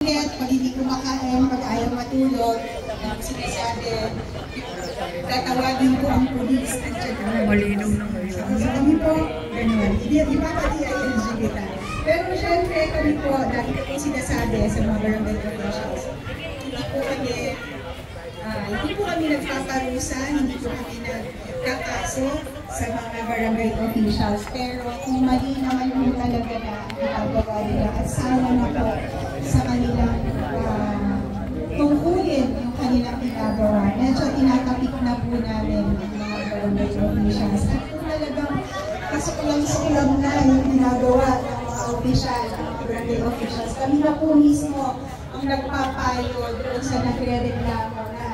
Pag hindi kumakain, pag ayaw matulog, sinasabi, tatawagin ko ang pulis. Malinaw na kayo. So kami po, gano'n. Di ba pati ING kita? Pero syempre kami po, dahil ko sinasabi sa mga barangay officials, hindi po kami nagpaparusa, hindi po kami nagkakaso sa mga barangay officials. Pero kung mali naman po talaga na ginagawa nila at sama na po sa kanilang tungkulin yung kanilang ginagawa. Medyo tinatapik na po namin ang mga barangay officials. At kung talagang kasuklang-suklang na yung ginagawa ng mga official, barangay officials, kami na po mismo ang nagpapayo doon sa nagre-reklamo na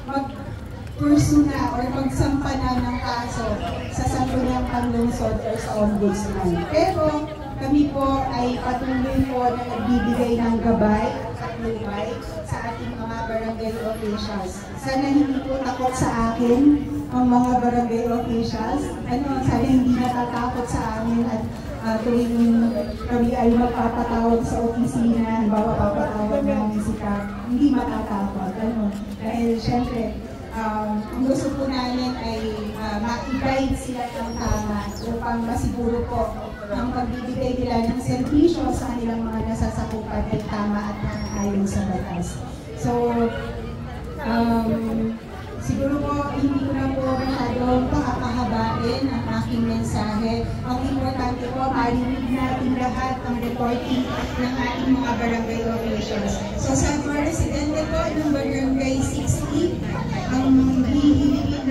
mag-pursue na or magsampa na ng kaso sa Sangguniang Panlungsod or sa Ombudsman. Pero kami po ay patuloy po na nagbibigay ng gabay at lubay sa ating mga barangay officials. Sana hindi po takot sa akin ang mga barangay officials. Sana hindi natatakot sa amin at tuwing kami ay magpapatawag sa opisina, halimbawa papatawag namin si Kap, hindi matatakot. Dahil syempre, ang gusto po namin ay ma-guide sila ng tama upang masiguro po ang pagbibigay nila ng servisyo sa kanilang mga nasasakupan ay tama at ayon sa batas. So, siguro po hindi ko na po masyadong pakakahabain ang aking mensahe. Ang importante po, marinig natin lahat ang reporting ng ating mga barangay officials. So sa mga residente po ng Barangay 60, ang hihiligin